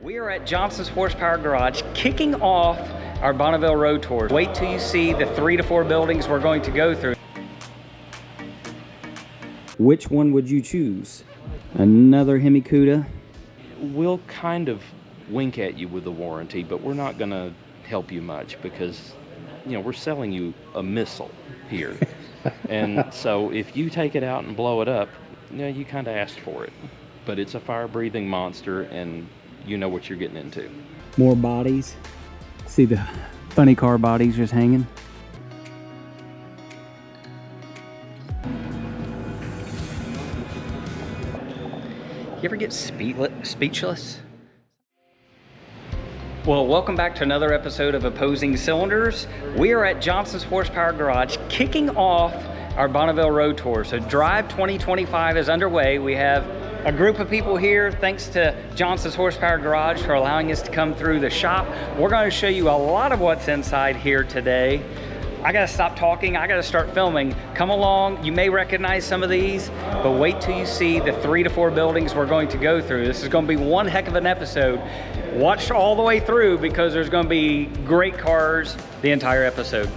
We are at Johnson's Horsepower Garage kicking off our Bonneville Road Tour. Wait till you see the 3 to 4 buildings we're going to go through. Which one would you choose? Another Hemi Cuda? We'll kind of wink at you with the warranty, but we're not going to help you much because, you know, we're selling you a missile here. And so if you take it out and blow it up, you know, you kind of asked for it. But it's a fire-breathing monster, and you know what you're getting into. More bodies. See the funny car bodies just hanging. You ever get speechless? Well, welcome back to another episode of Opposing Cylinders. We are at Johnson's Horsepower Garage kicking off our Bonneville Road Tour. So Drive 2025 is underway. We have a group of people here, thanks to Johnson's Horsepower Garage for allowing us to come through the shop. We're going to show you a lot of what's inside here today. I gotta stop talking, I gotta start filming. Come along, you may recognize some of these, but wait till you see the 3 to 4 buildings we're going to go through. This is gonna be one heck of an episode. Watch all the way through because there's gonna be great cars the entire episode.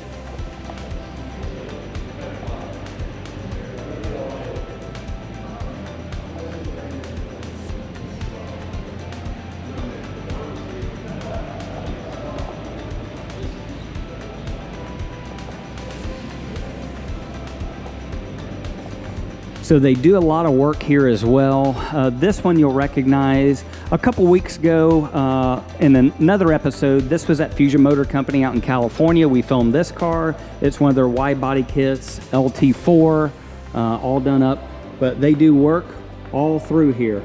So they do a lot of work here as well. This one you'll recognize. A couple weeks ago in another episode, this was at Fusion Motor Company out in California. We filmed this car. It's one of their wide body kits, LT4, all done up. But they do work all through here.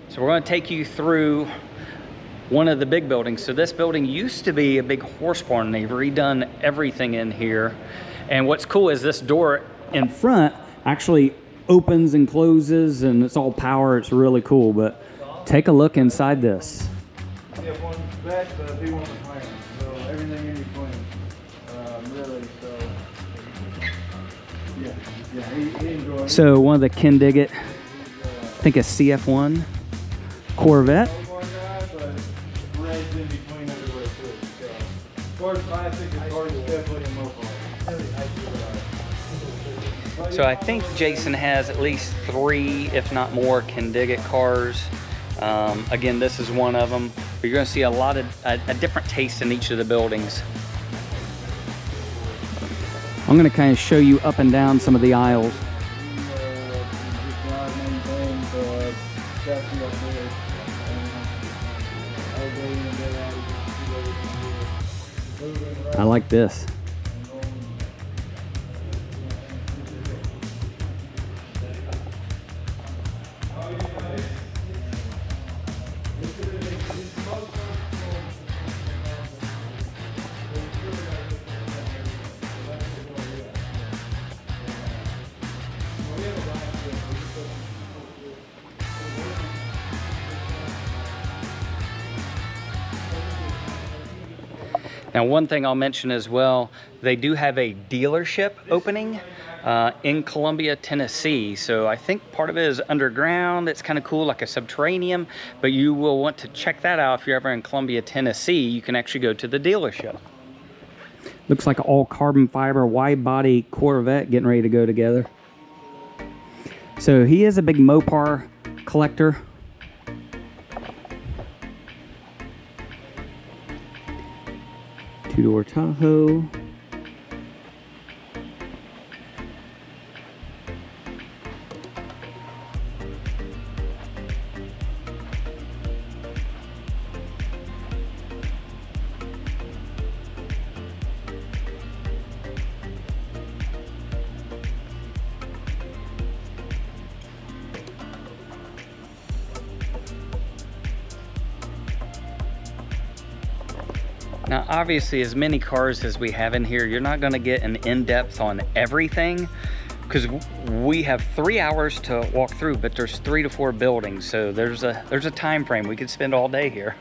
So we're going to take you through one of the big buildings. So this building used to be a big horse barn. They've redone everything in here. And what's cool is this door in front actually opens and closes, and it's all power. It's really cool. But take a look inside this. We have one back, but we want behind, so everything in between. Really, so yeah, he enjoys. So one of the Ken Diggett, I think a CF1 Corvette. Red's in between everywhere too. So, as far as classic, as far as definitely a Mopar. So I think Jason has at least 3, if not more, Ken Diggett cars. Again, this is one of them. But you're going to see a lot of a different taste in each of the buildings. I'm going to kind of show you up and down some of the aisles. I like this. Now, one thing I'll mention as well, they do have a dealership opening in Columbia, Tennessee. So I think part of it is underground. It's kind of cool, like a subterranean, but you will want to check that out if you're ever in Columbia, Tennessee. You can actually go to the dealership. Looks like an all carbon fiber wide body Corvette getting ready to go together. So he is a big Mopar collector. Two-door Tahoe. Now, obviously, as many cars as we have in here, you're not going to get an in-depth on everything because we have 3 hours to walk through, but there's 3 to 4 buildings, so there's a time frame. We could spend all day here.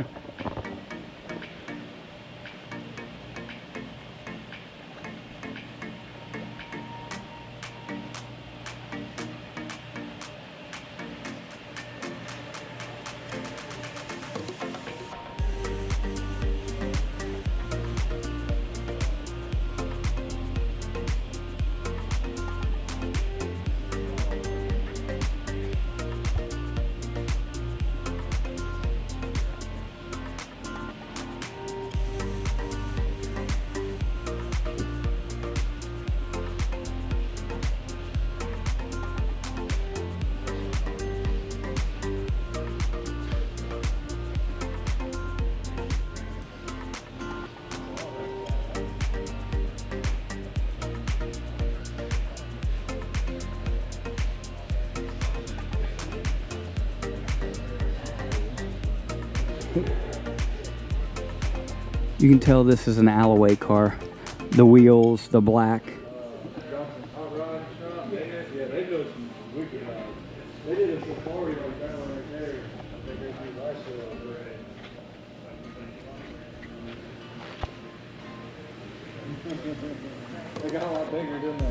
You can tell this is an Alloway car. The wheels, the black. Johnson Hot Rod Shop. Yeah, they do some wicked rides. They did a safari like that one right there. I think they do last year over it. They got a lot bigger, didn't they?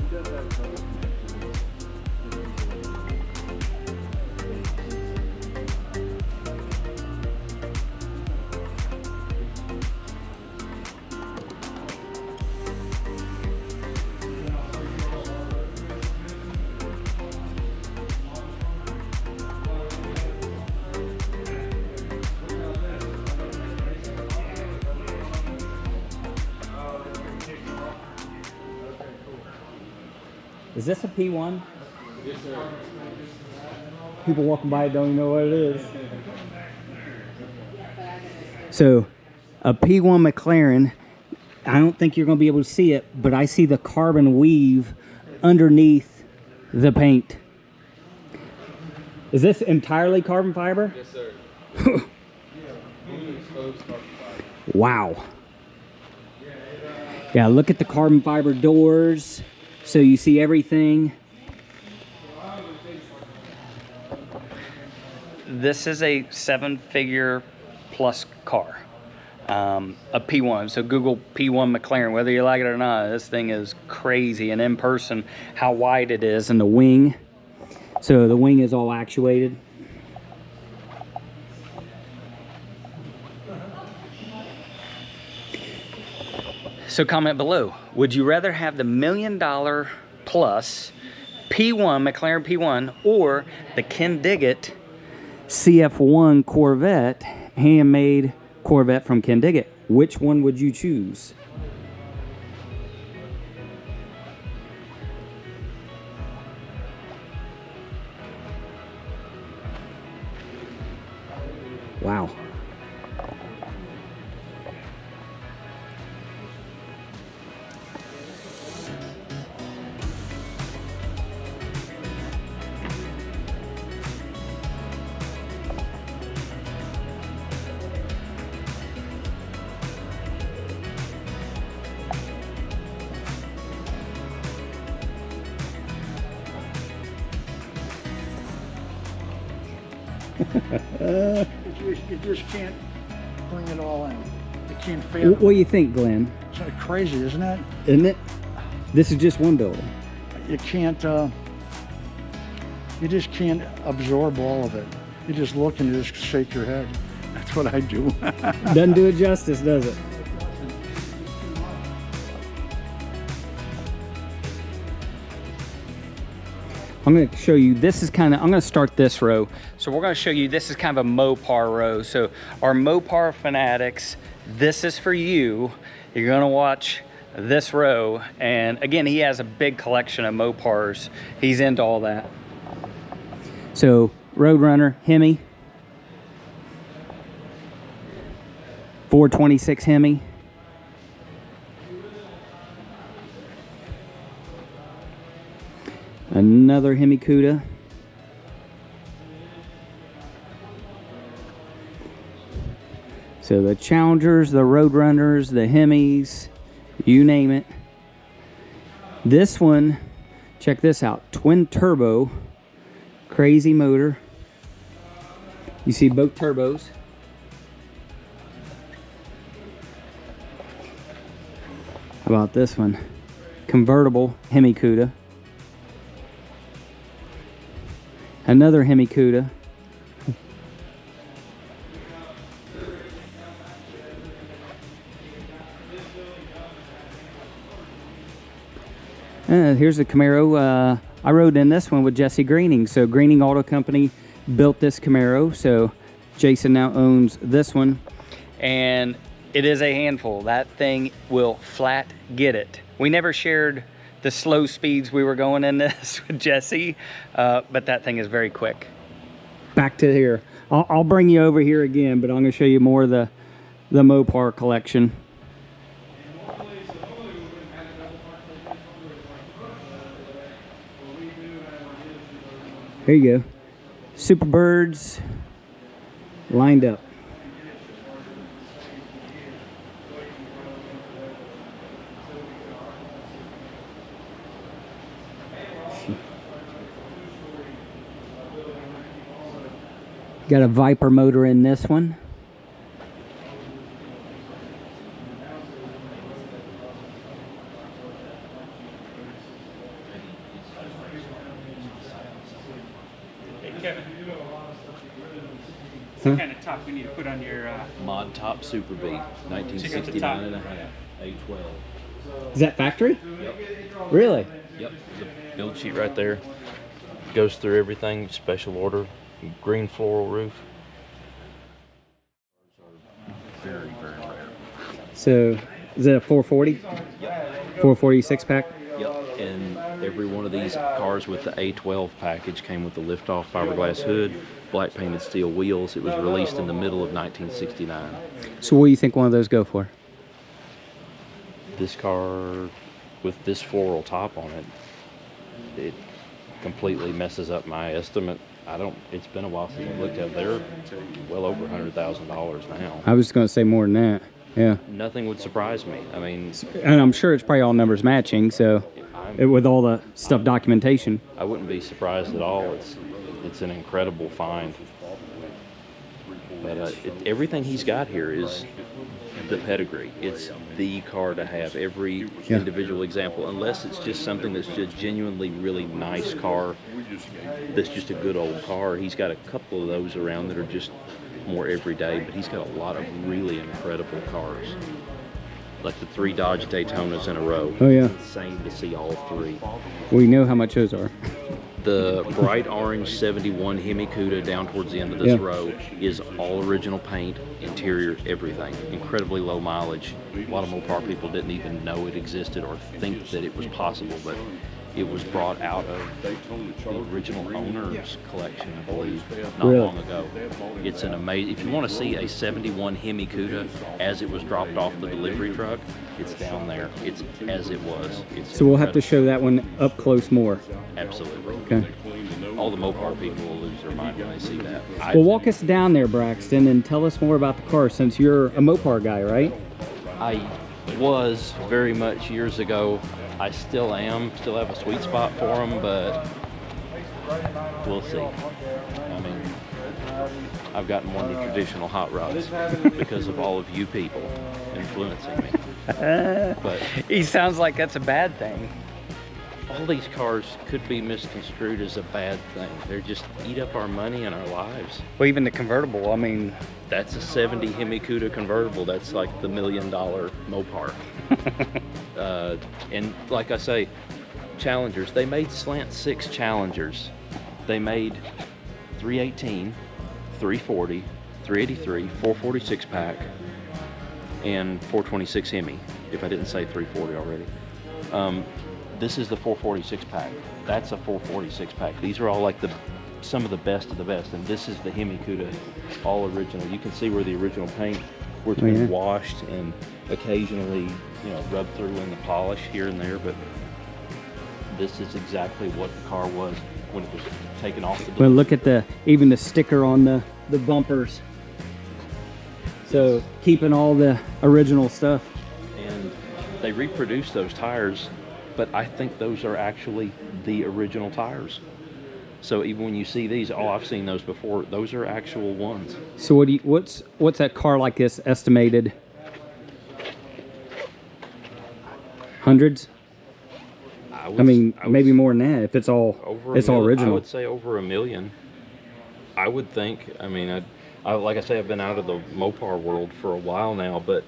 He does have some. Is this a P1? Yes, sir. People walking by don't even know what it is. So, a P1 McLaren, I don't think you're going to be able to see it, but I see the carbon weave underneath the paint. Is this entirely carbon fiber? Yes, sir. Wow. Yeah, look at the carbon fiber doors, so you see everything. This is a 7-figure plus car, a P1. So Google P1 McLaren, whether you like it or not. This thing is crazy, and in person, how wide it is, and the wing. So the wing is all actuated. So comment below, would you rather have the $1 million plus P1, McLaren P1, or the Ken Diggett CF1 Corvette, handmade Corvette from Ken Diggett? Which one would you choose? Wow. You just can't bring it all in. You can't fail. What do you think, Glenn? It's like crazy, isn't it? Isn't it? This is just one building. You can't, you just can't absorb all of it. You just look and you just shake your head. That's what I do. Doesn't do it justice, does it? I'm going to show you, this is kind of, I'm going to start this row. So we're going to show you, this is kind of a Mopar row. So our Mopar fanatics, this is for you. You're going to watch this row. And again, he has a big collection of Mopars. He's into all that. So Roadrunner, Hemi. 426 Hemi. Another Hemi Cuda. So the Challengers, the Roadrunners, the Hemis, you name it. This one, check this out, twin turbo, crazy motor. You see both turbos. How about this one? Convertible Hemi Cuda. Another Hemi Cuda. Here's the Camaro. I rode in this one with Jesse Greening. So Greening Auto Company built this Camaro. So Jason now owns this one. And it is a handful. That thing will flat get it. We never shared the slow speeds we were going in this with Jesse, but that thing is very quick. Back to here. I'll bring you over here again, but I'm going to show you more of the Mopar collection. Here you go. Superbirds lined up. Got a Viper motor in this one. What kind of top we need to put on your Mod Top Super B, 1969 and a half, A12. Is that factory? Yep. Really? Yep. The build sheet right there goes through everything. Special order, green floral roof. Very, very rare. So, is it a 440? Yep. 440 6-pack? Yep. And every one of these cars with the A12 package came with the liftoff fiberglass hood, black painted steel wheels. It was released in the middle of 1969. So what do you think one of those go for? This car with this floral top on it, it completely messes up my estimate. It's been a while since I looked at it. They're well over $100,000 now. I was going to say more than that. Yeah. Nothing would surprise me. I mean, And I'm sure it's probably all numbers matching, so with all the stuff documentation. I wouldn't be surprised at all. It's an incredible find. But everything he's got here is the pedigree. It's the car to have, every individual example, unless it's just something that's just genuinely really nice car, that's just a good old car. He's got a couple of those around that are just more everyday, but he's got a lot of really incredible cars. Like the 3 Dodge Daytonas in a row. Oh, yeah. It's insane to see all 3. We know how much those are. The bright orange 71 Hemi Cuda down towards the end of this row is all original paint, interior, everything. Incredibly low mileage. A lot of Mopar people didn't even know it existed or think that it was possible, but it was brought out of the original owner's collection, I believe, not long ago. It's an amazing, if you want to see a 71 Hemi Cuda as it was dropped off the delivery truck, it's down there. It's as it was. It's So we'll have to show that one up close more. Absolutely. Okay. All the Mopar people will lose their mind when they see that. Well, walk us down there, Braxton, and tell us more about the car, since you're a Mopar guy, right? I was very much years ago. I still am. Still have a sweet spot for them, but we'll see. I mean, I've gotten more into traditional hot rods because of all of you people influencing me. But He sounds like that's a bad thing. all these cars could be misconstrued as a bad thing. They're just eat up our money and our lives. Well, even the convertible, I mean... That's a 70 Hemi Cuda convertible. That's like the $1 million Mopar. And like I say, Challengers, they made slant 6 Challengers. They made 318, 340, 383, 446 pack, and 426 Hemi, if I didn't say 340 already. This is the 446 pack. That's a 446 pack. These are all like some of the best of the best, and this is the Hemi Cuda, all original. You can see where the original paint, where it's been washed and occasionally, rubbed through in the polish here and there, but this is exactly what the car was when it was taken off the Well, look at even the sticker on the bumpers. So keeping all the original stuff. And they reproduced those tires, but I think those are actually the original tires. So even when you see these, I've seen those before. Those are actual ones. So what's that car like this estimated? Hundreds? Maybe more than that if it's all original. I would say over $1 million. I would think. I mean, I like I say, I've been out of the Mopar world for a while now, but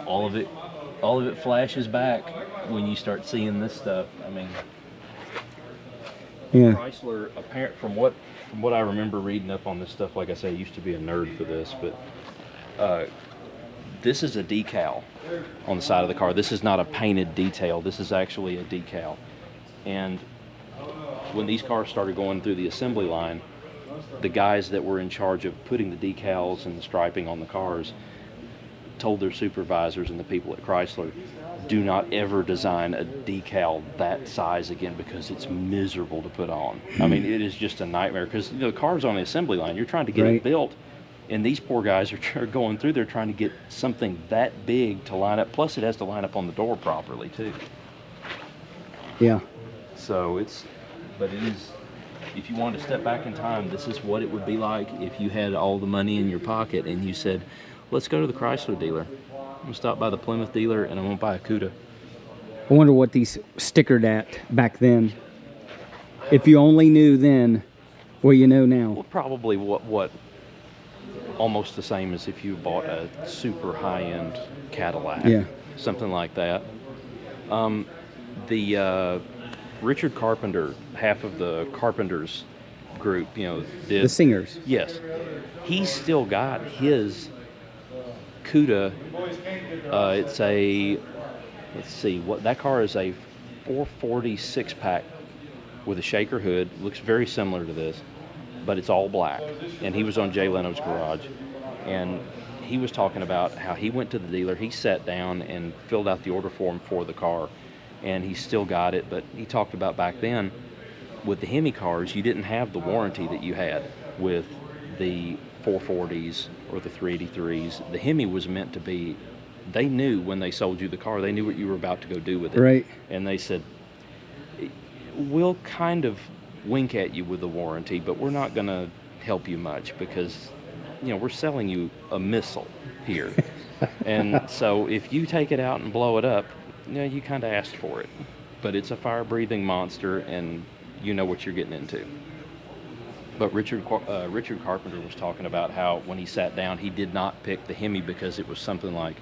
all of it flashes back when you start seeing this stuff. I mean, Yeah. Chrysler, apparent from what I remember reading up on this stuff. Like I say, I used to be a nerd for this, but this is a decal on the side of the car. This is not a painted detail. This is actually a decal. And when these cars started going through the assembly line, the guys that were in charge of putting the decals and the striping on the cars, told their supervisors and the people at Chrysler, do not ever design a decal that size again because it's miserable to put on. I mean, it is just a nightmare because the car's on the assembly line. You're trying to get it built, and these poor guys are going through there trying to get something that big to line up. Plus, it has to line up on the door properly too. Yeah. So but it is. If you want to step back in time, this is what it would be like if you had all the money in your pocket and you said, let's go to the Chrysler dealer. I'm going to stop by the Plymouth dealer and I'm going to buy a CUDA. I wonder what these stickered at back then. If you only knew then what you know now. Well, probably what almost the same as if you bought a super high-end Cadillac. Yeah. Something like that. The Richard Carpenter, half of the Carpenters group, did The singers. Yes. He's still got his CUDA. It's a, let's see, what that car is, a 440 6-pack with a shaker hood. Looks very similar to this, but it's all black. And he was on Jay Leno's Garage, and he was talking about how he went to the dealer, he sat down and filled out the order form for the car, and he still got it. But he talked about back then with the Hemi cars, you didn't have the warranty that you had with the 440s or the 383s. The Hemi was meant to be, they knew when they sold you the car, they knew what you were about to go do with it. Right. And they said, we'll kind of wink at you with the warranty, but we're not going to help you much because, we're selling you a missile here. And so if you take it out and blow it up, you kind of asked for it. But it's a fire-breathing monster, and you know what you're getting into. But Richard Carpenter was talking about how when he sat down, he did not pick the Hemi because it was something like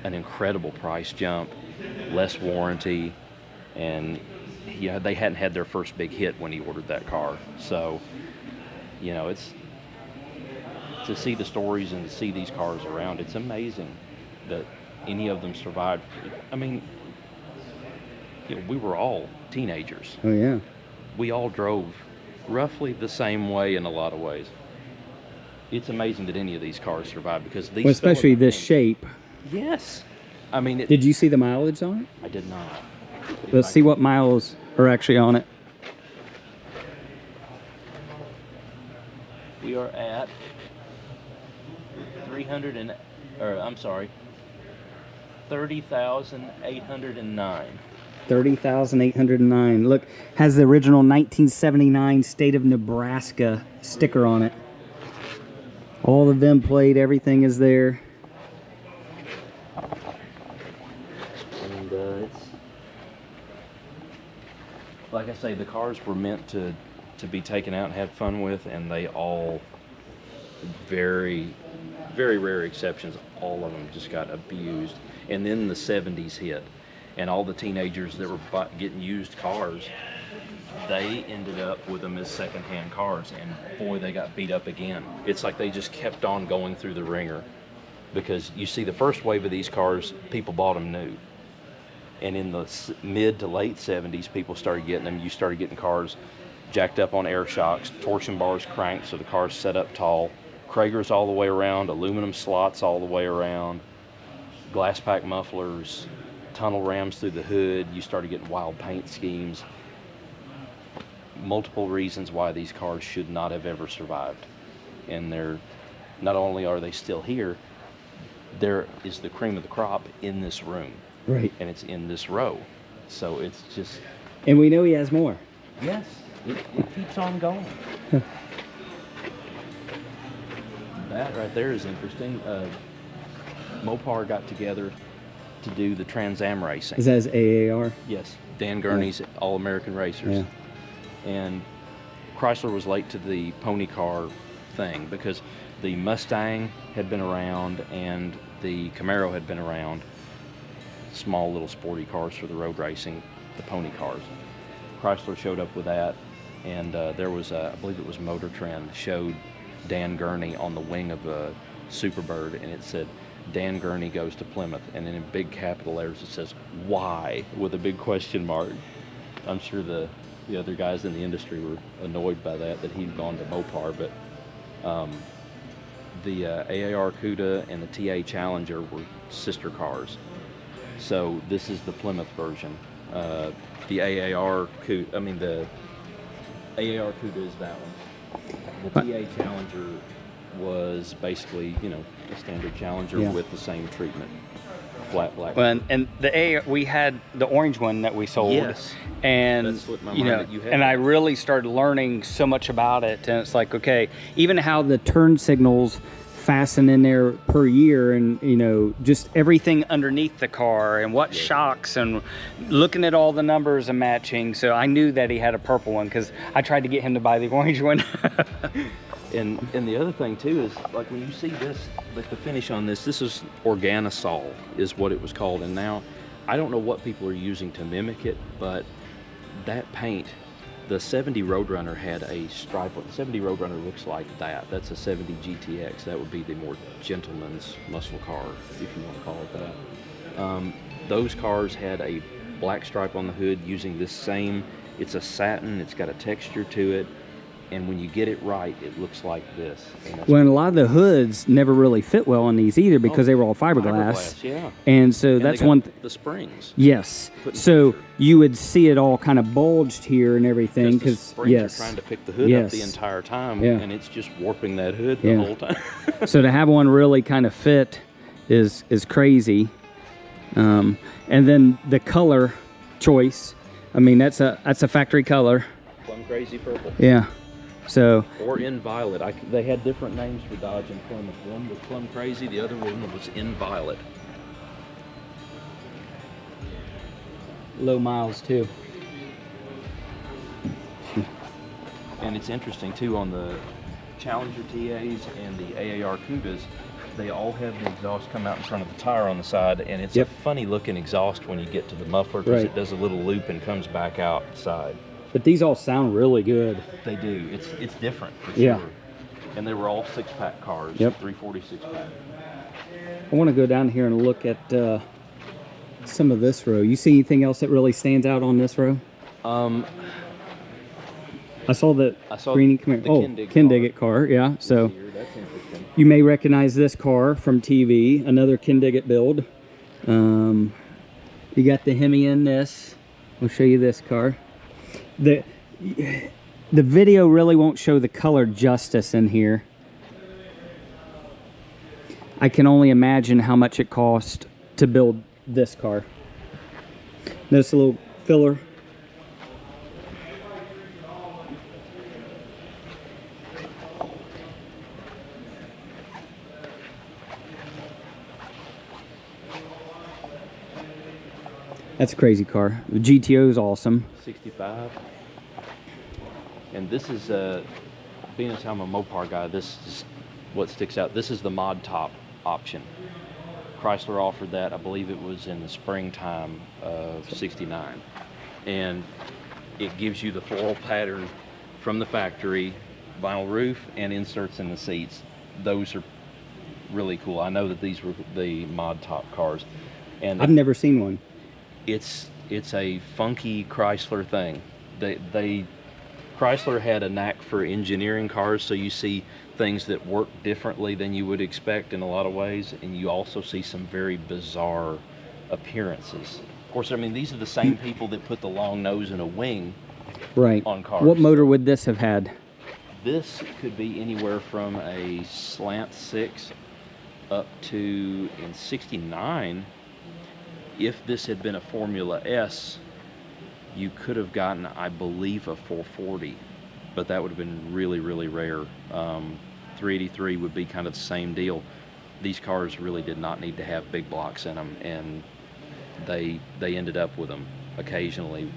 an incredible price jump, less warranty, and they hadn't had their first big hit when he ordered that car. So, it's to see the stories and to see these cars around, it's amazing that any of them survived. I mean, we were all teenagers. Oh, yeah. We all drove roughly the same way in a lot of ways. It's amazing that any of these cars survived because these, Well, especially this shape. Yes. I mean, Did you see the mileage on it? I did not. Let's see what miles are actually on it. We are at 30,809. 30,809. Look, has the original 1979 State of Nebraska sticker on it. All the VIN plate, everything is there. And it's, like I say, the cars were meant to be taken out and had fun with, and they all, very, very rare exceptions, all of them just got abused. And then the 70s hit, and all the teenagers that were getting used cars, they ended up with them as secondhand cars, and boy, they got beat up again. It's like they just kept on going through the ringer, because you see the first wave of these cars, people bought them new. And in the mid to late 70s, people started getting them. You started getting cars jacked up on air shocks, torsion bars cranked so the car's set up tall, Kragers all the way around, aluminum slots all the way around, glass pack mufflers, tunnel rams through the hood. You started getting wild paint schemes. Multiple reasons why these cars should not have ever survived. And they're, not only are they still here, there is the cream of the crop in this room. Right. And it's in this row. So it's just... And we know he has more. Yes, it keeps on going. That right there is interesting. Mopar got together to do the Trans Am racing. Is that his AAR? Yes, Dan Gurney's All-American Racers. Yeah. And Chrysler was late to the pony car thing because the Mustang had been around and the Camaro had been around. Small little sporty cars for the road racing, the pony cars. Chrysler showed up with that, and there was, I believe it was Motor Trend, showed Dan Gurney on the wing of a Superbird, and it said, Dan Gurney goes to Plymouth, and in big capital letters it says, why, with a big question mark. I'm sure the other guys in the industry were annoyed by that he'd gone to Mopar, but the AAR Cuda and the TA Challenger were sister cars. So this is the Plymouth version. The AAR Cuda, the AAR Cuda is that one. The TA Challenger was basically, a standard Challenger with the same treatment. Flat black. Well, and we had the orange one that we sold. Yes. And that slipped my mind that you had and that. I really started learning so much about it, and it's like, okay, even how the turn signals fasten in there per year, and just everything underneath the car, and what shocks, and looking at all the numbers and matching. So I knew that he had a purple one because I tried to get him to buy the orange one. And the other thing too is, like, when you see this, like the finish on this is Organasol is what it was called. And now I don't know what people are using to mimic it, but that paint, the 70 Roadrunner had a stripe. The 70 Roadrunner looks like that. That's a 70 GTX. That would be the more gentleman's muscle car, if you want to call it that. Those cars had a black stripe on the hood using this same, it's a satin, it's got a texture to it. And when you get it right, it looks like this. Well, and a lot of the hoods never really fit well on these either because they were all fiberglass. Yeah. And so that's one. The springs. Yes. So you would see it all kind of bulged here and everything because the springs are trying to pick the hood up the entire time, and it's just warping that hood the whole time. So to have one really kind of fit is crazy. And then the color choice. That's a factory color. Plum Crazy purple. Yeah. So, or in violet. They had different names for Dodge and Plymouth. One was Plum Crazy, the other one was in violet. Low miles too. And it's interesting too, on the Challenger TAs and the AAR Cudas, they all have the exhaust come out in front of the tire on the side, and it's a funny looking exhaust when you get to the muffler because it does a little loop and comes back outside. But these all sound really good. They do. It's different for sure. And they were all 6-pack cars. 340 6-pack. I want to go down here and look at some of this row. You see anything else that really stands out on this row? I saw the green Camaro. Kindigit car. Yeah. So that's interesting. You may recognize this car from TV. Another Kindigit build. You got the Hemi in this. I'll show you this car. The video really won't show the color justice in here. I can only imagine how much it cost to build this car. This little filler. That's a crazy car. The GTO is awesome. 65. And this is, being as I'm a Mopar guy, this is what sticks out. This is the mod top option. Chrysler offered that, I believe it was in the springtime of '69. And it gives you the floral pattern from the factory, vinyl roof, and inserts in the seats. Those are really cool. I know that these were the mod top cars. And I've never seen one. It's a funky Chrysler thing. Chrysler had a knack for engineering cars, so you see things that work differently than you would expect in a lot of ways, and you also see some very bizarre appearances. Of course, these are the same people that put the long nose and a wing on cars. What motor would this have had? This could be anywhere from a slant 6 up to, in '69, if this had been a Formula S, you could have gotten, I believe, a 440, but that would have been really, really rare. 383 would be kind of the same deal. These cars really did not need to have big blocks in them, and they ended up with them occasionally.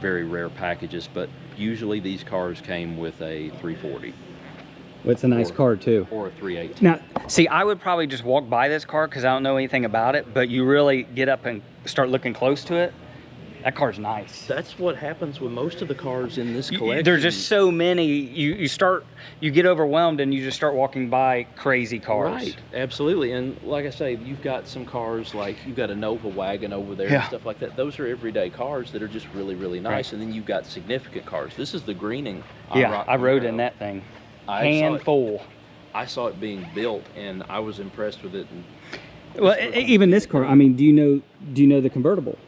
Very rare packages, but usually these cars came with a 340. Well, it's a nice car too. Or a 318. Now, see, I would probably just walk by this car because I don't know anything about it, but you really get up and start looking close to it. That car's nice. That's what happens with most of the cars in this collection. There's just so many. You get overwhelmed and you just start walking by crazy cars. Right, absolutely. And like I say, you've got some cars like you've got a Nova wagon over there and stuff like that. Those are everyday cars that are just really, really nice. Right. And then you've got significant cars. This is the greening. I rode in that thing. Handful. I saw it being built, and I was impressed with it. And Well, even this car. I mean, do you know the convertible?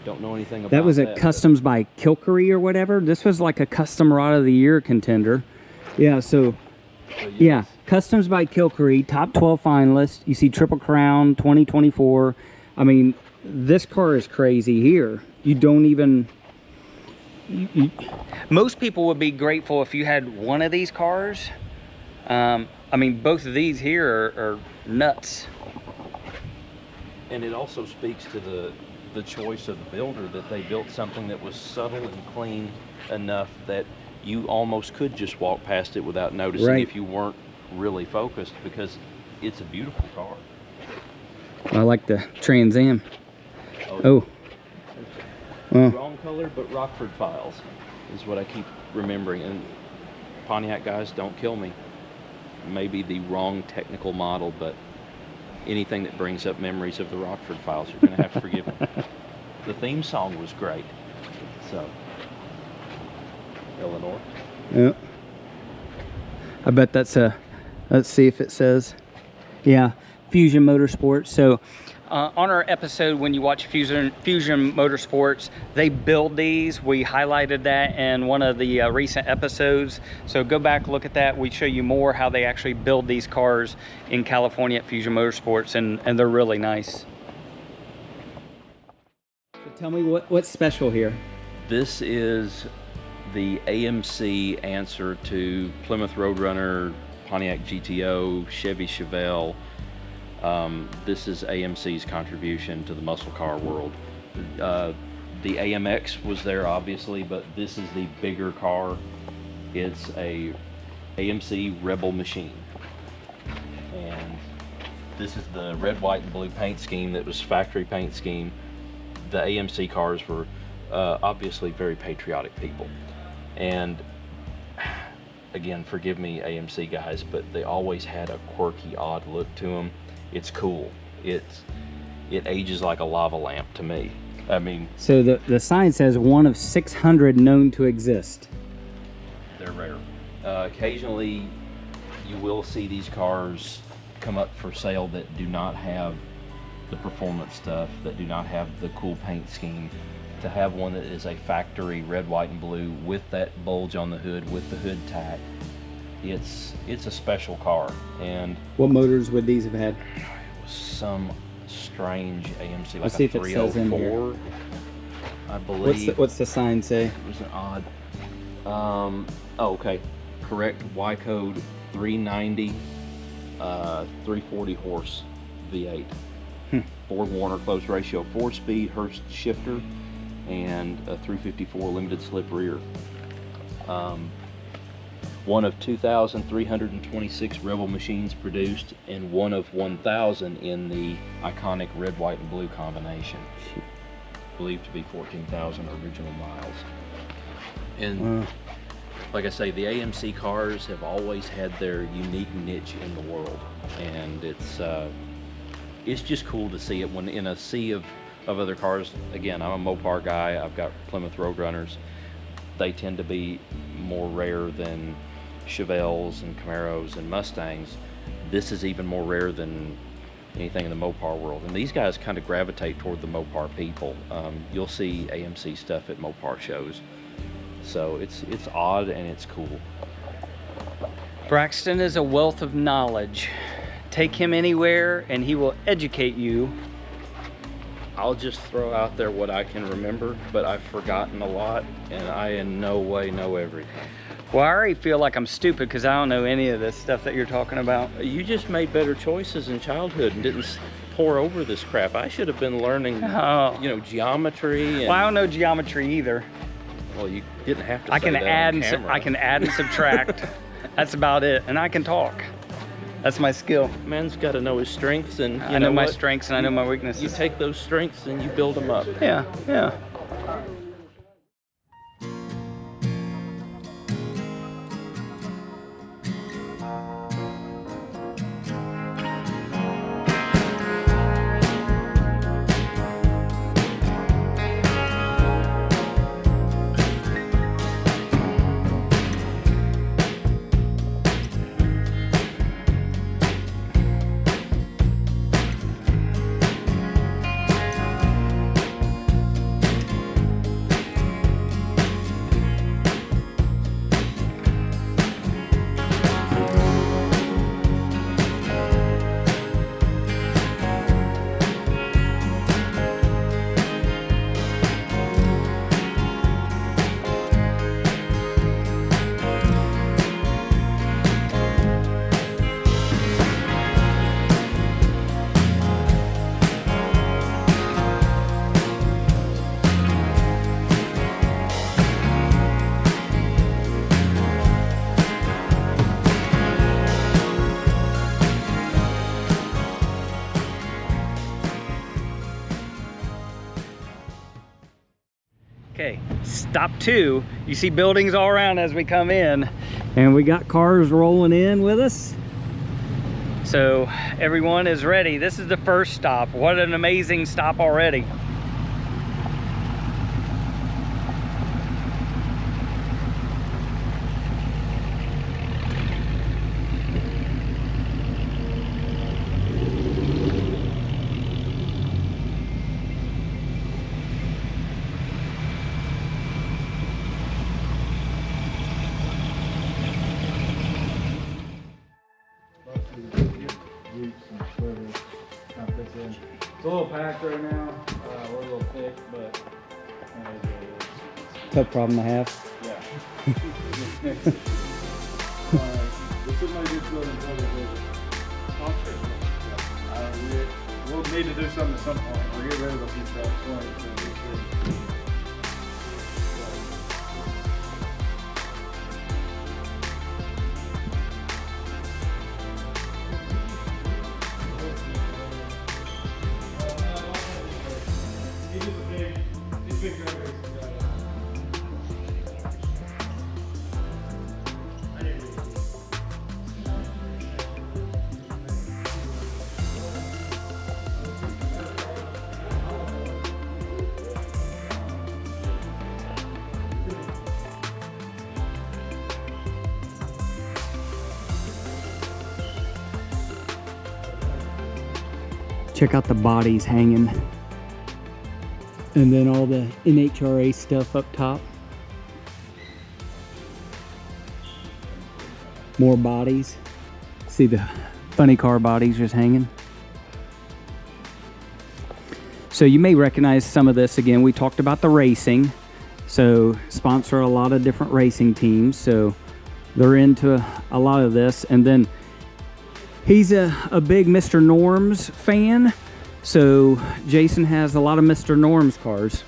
don't know anything about That was a but- Customs by Kilkery or whatever. This was like a Custom Rod of the Year contender. Yeah. So. so Yeah, Customs by Kilkery, top 12 finalist. You see Triple Crown 2024. I mean, this car is crazy here. You don't even... Most people would be grateful if you had one of these cars. I mean, both of these here are nuts. And it also speaks to the choice of the builder, that they built something that was subtle and clean enough that you almost could just walk past it without noticing Right. if you weren't really focused, because it's a beautiful car. I like the Trans Am. Oh, Oh. Well, wrong color, but Rockford files is what I keep remembering. And Pontiac guys, don't kill me. Maybe the wrong technical model, but anything that brings up memories of the Rockford files, you're going to have to forgive me. The theme song was great. So, Eleanor. yeah. I bet that's a... Let's see if it says... Yeah, Fusion Motorsports. So, on our episode, when you watch Fusion Motorsports, they build these. We highlighted that in one of the recent episodes. So go back, look at that. We show you more how they actually build these cars in California at Fusion Motorsports, and they're really nice. So tell me what's special here. This is the AMC answer to Plymouth Roadrunner, Pontiac GTO, Chevy Chevelle. This is AMC's contribution to the muscle car world. The AMX was there obviously, but this is the bigger car. It's a AMC Rebel machine. And this is the red, white, and blue paint scheme that was factory paint scheme. The AMC cars were obviously very patriotic people. And again, forgive me AMC guys, but they always had a quirky, odd look to them. It's cool. It ages like a lava lamp to me. I mean, So the sign says one of 600 known to exist. they're rare. Occasionally, you will see these cars come up for sale that do not have the performance stuff, that do not have the cool paint scheme. To have one that is a factory red, white, and blue with that bulge on the hood, with the hood tack, it's a special car. And What motors would these have had? it was some strange AMC, like Let's a see if it says in here. 304, I believe. What's the sign say? It was an odd. Oh, okay. Correct. Y code 390, 340 horse V8. Ford Warner close ratio 4-speed Hurst shifter, and a 354 limited slip rear. One of 2,326 Rebel machines produced, and one of 1,000 in the iconic red, white, and blue combination. Believed to be 14,000 original miles. And like I say, the AMC cars have always had their unique niche in the world, and it's just cool to see it when in a sea of other cars. Again, I'm a Mopar guy. I've got Plymouth Roadrunners. They tend to be more rare than Chevelles and Camaros and Mustangs. This is even more rare than anything in the Mopar world. And these guys kind of gravitate toward the Mopar people. You'll see AMC stuff at Mopar shows. So it's odd and it's cool. Braxton is a wealth of knowledge. Take him anywhere and he will educate you. I'll just throw out there what I can remember, but I've forgotten a lot, and I in no way know everything. Well, I already feel like I'm stupid because I don't know any of this stuff that you're talking about. You just made better choices in childhood and didn't pour over this crap. I should have been learning, Oh. geometry. And, Well, I don't know geometry either. well, you didn't have to. I can say that add on and camera. I can add and subtract. That's about it, and I can talk. That's my skill. Man's got to know his strengths, and I know my what? strengths and I know my You weaknesses. take those strengths and you build them up. Yeah, yeah. stop 2. You see buildings all around as we come in, and we got cars rolling in with us. So everyone is ready. This is the first stop. What an amazing stop already. It's a little packed right now. We're a little thick, but Tough problem to have. yeah. This is my good building we'll need to do something at some point. We'll get rid of a few trucks. Check out the bodies hanging. And then all the NHRA stuff up top. More bodies. See the funny car bodies just hanging. So you may recognize some of this. Again, we talked about the racing. So sponsor a lot of different racing teams. So they're into a lot of this. And then he's a big Mr. Norms fan. So Jason has a lot of Mr. Norms cars.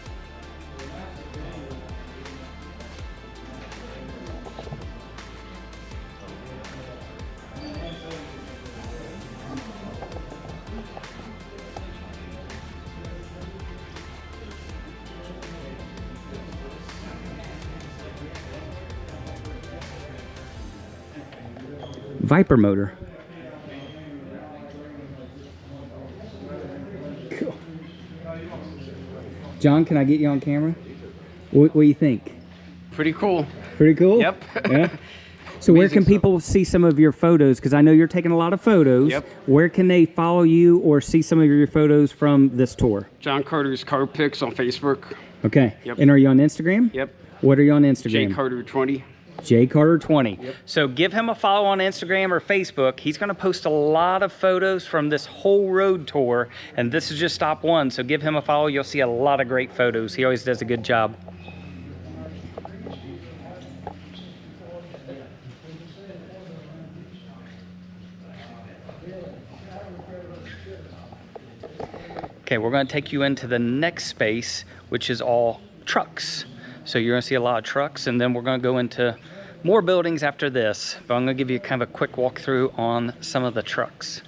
Viper motor. Cool. John, can I get you on camera? What do you think? Pretty cool. Pretty cool? Yep. Yeah. So where can Amazing people see some of your photos? Because I know you're taking a lot of photos. Yep. Where can they follow you or see some of your photos from this tour? John Carter's Car Pics on Facebook. Okay. Yep. And are you on Instagram? Yep. What are you on Instagram? J Carter 20. J Carter 20. Yep. So give him a follow on Instagram or Facebook. He's going to post a lot of photos from this whole road tour, and this is just stop 1. So give him a follow. You'll see a lot of great photos. He always does a good job. Okay, we're going to take you into the next space, which is all trucks. So you're going to see a lot of trucks, and then we're going to go into more buildings after this. But I'm going to give you kind of a quick walkthrough on some of the trucks.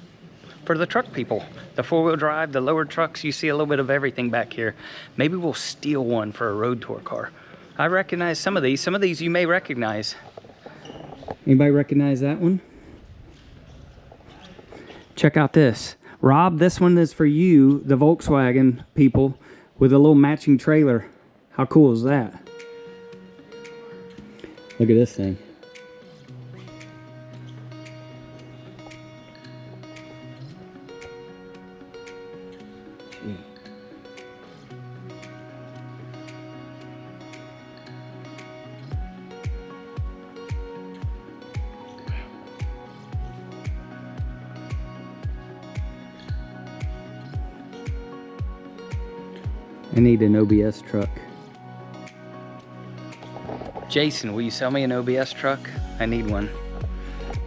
For the truck people, the 4-wheel drive, the lower trucks, you see a little bit of everything back here. Maybe we'll steal one for a road tour car. I recognize some of these. Some of these you may recognize. Anybody recognize that one? Check out this. Rob, this one is for you, the Volkswagen people, with a little matching trailer. How cool is that? Look at this thing. Gee. I need an OBS truck. Jason, will you sell me an OBS truck? I need one.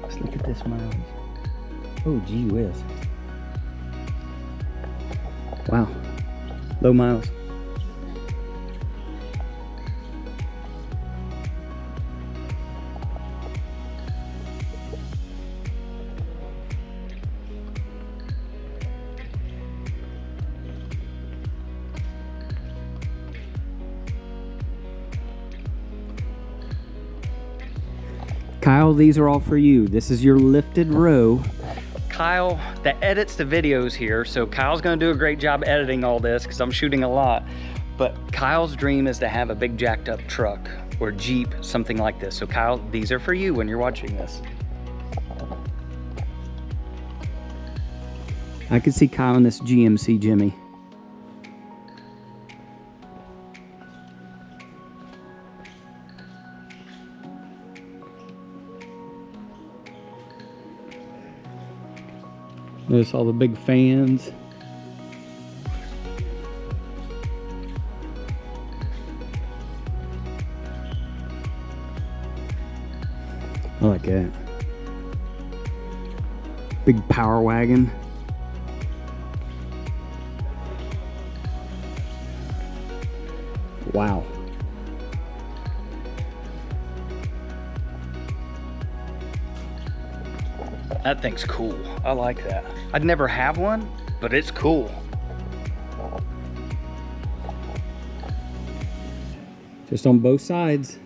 Let's look at this miles. Oh, gee whiz. Wow. Low miles. Kyle, these are all for you. This is your lifted row. Kyle that edits the videos here, so Kyle's gonna do a great job editing all this because I'm shooting a lot. But Kyle's dream is to have a big jacked up truck or Jeep, something like this. So Kyle, these are for you when you're watching this. I could see Kyle in this GMC Jimmy. Notice all the big fans. I like that. Big power wagon. Wow. That thing's cool. I like that. I'd never have one, but it's cool. Just on both sides.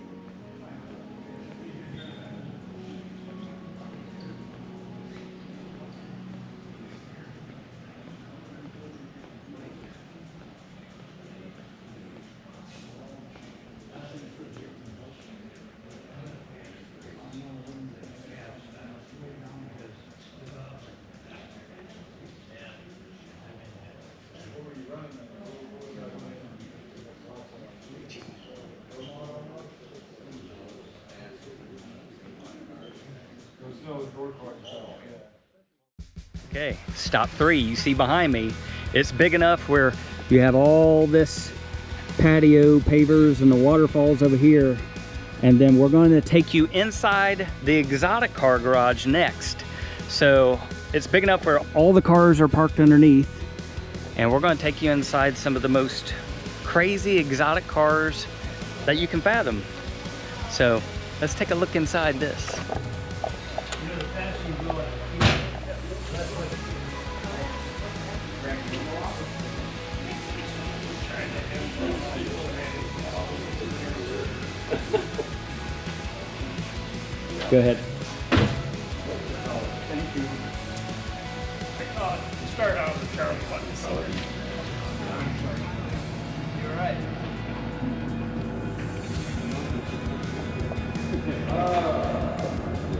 Okay, stop 3, you see behind me, it's big enough where you have all this patio pavers and the waterfalls over here, and then we're going to take you inside the exotic car garage next. So it's big enough where all the cars are parked underneath, and we're going to take you inside some of the most crazy exotic cars that you can fathom. So let's take a look inside this. Go ahead. Thank you. Start out with Charlie Buttons. You're right.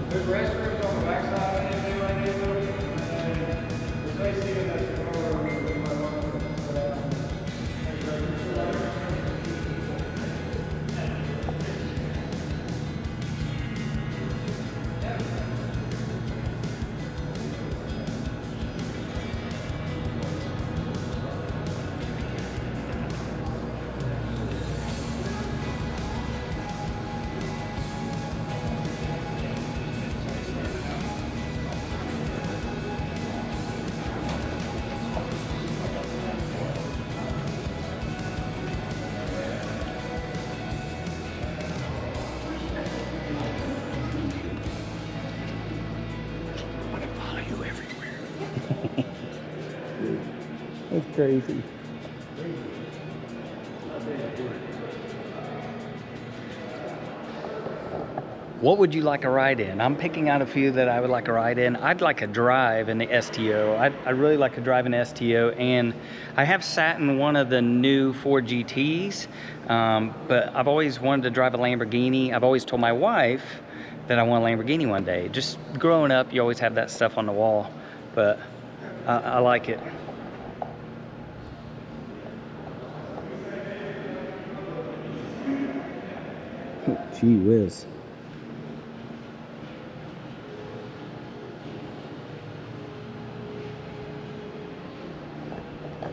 There's restrooms on the backside of anything like this. There's AC in that corner where my mom That's crazy. What would you like a ride in? I'm picking out a few that I would like a ride in. I'd like a drive in the STO. I'd really like to drive an STO, and I have sat in one of the new Ford GTs, but I've always wanted to drive a Lamborghini. I've always told my wife that I want a Lamborghini one day. Just growing up, you always have that stuff on the wall, but I like it. Gee whiz.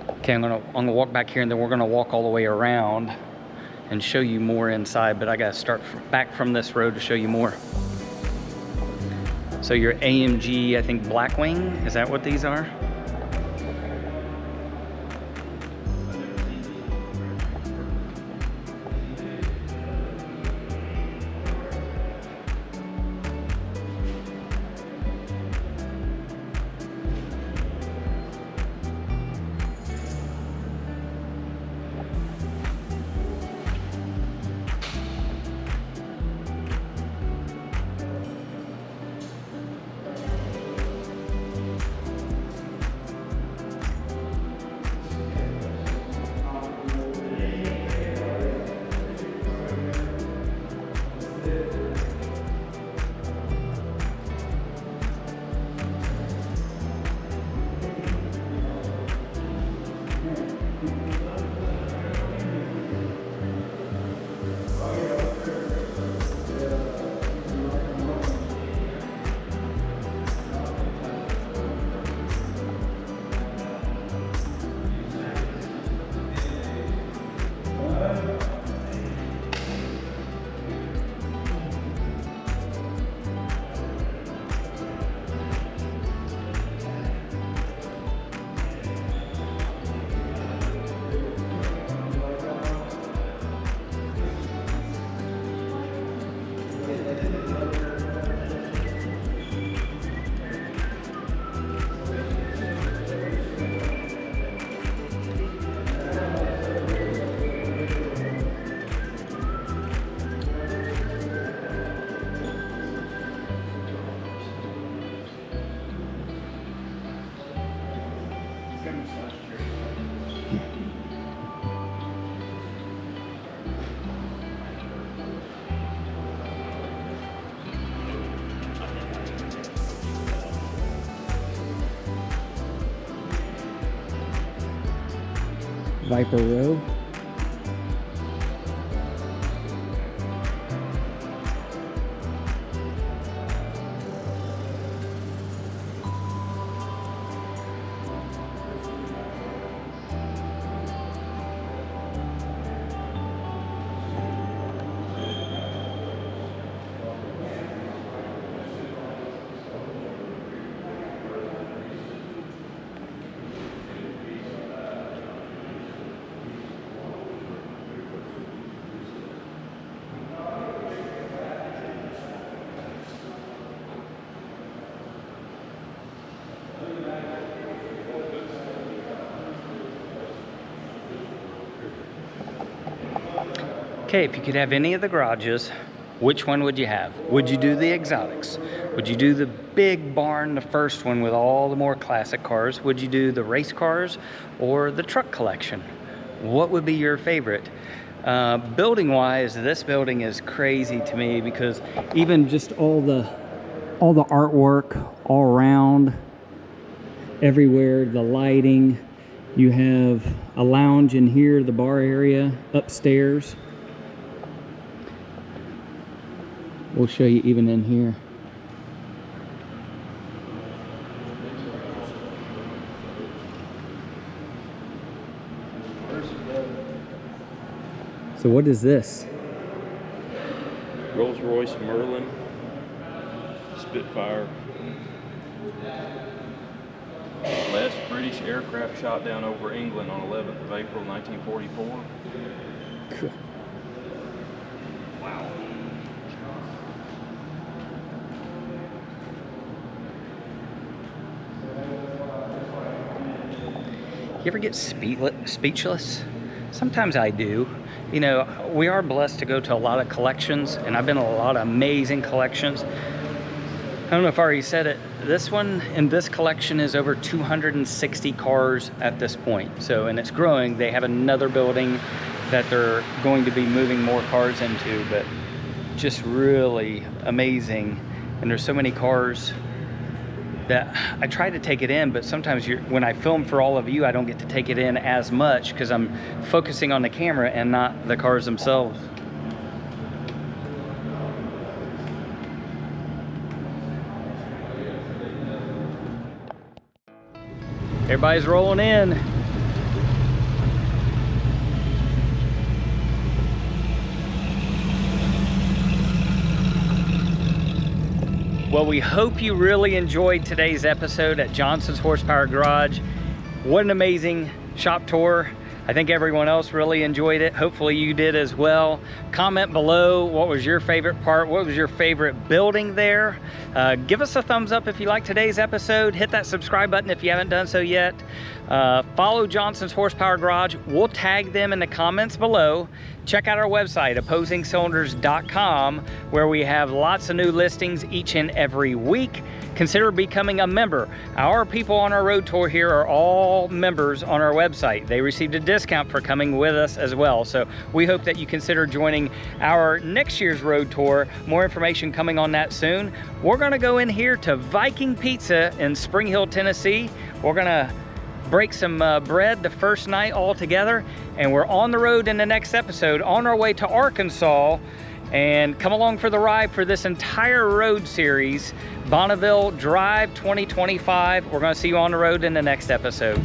Okay, I'm gonna walk back here, and then we're gonna walk all the way around and show you more inside, but I gotta start back from this road to show you more. So your AMG, I think Blackwing, is that what these are? Viper Row. Okay, if you could have any of the garages, which one would you have? Would you do the exotics? Would you do the big barn, the first one with all the more classic cars? Would you do the race cars or the truck collection? What would be your favorite? Building wise, this building is crazy to me because even just all the artwork all around, everywhere, the lighting. You have a lounge in here, the bar area upstairs. We'll show you even in here. So what is this? Rolls-Royce Merlin Spitfire. Last British aircraft shot down over England on 11th of April 1944. Cool. Wow. You ever get speechless? Sometimes I do. You know, we are blessed to go to a lot of collections, and I've been to a lot of amazing collections. I don't know if I already said it. This one in this collection is over 260 cars at this point. So, and it's growing. They have another building that they're going to be moving more cars into, but just really amazing. And there's so many cars that I try to take it in, but sometimes when I film for all of you, I don't get to take it in as much because I'm focusing on the camera and not the cars themselves. Everybody's rolling in. Well, we hope you really enjoyed today's episode at Johnson's Horsepower Garage. What an amazing shop tour. I think everyone else really enjoyed it. Hopefully you did as well. Comment below, what was your favorite part? What was your favorite building there? Give us a thumbs up if you liked today's episode. Hit that subscribe button if you haven't done so yet. Follow Johnson's Horsepower Garage. We'll tag them in the comments below. Check out our website, opposingcylinders.com, where we have lots of new listings each and every week. Consider becoming a member. Our people on our road tour here are all members on our website. They received a discount for coming with us as well. So we hope that you consider joining our next year's road tour. More information coming on that soon. We're gonna go in here to Viking Pizza in Spring Hill, Tennessee. We're gonna break some bread the first night all together, and we're on the road in the next episode on our way to Arkansas. And come along for the ride for this entire road series, Bonneville Drive 2025. We're going to see you on the road in the next episode.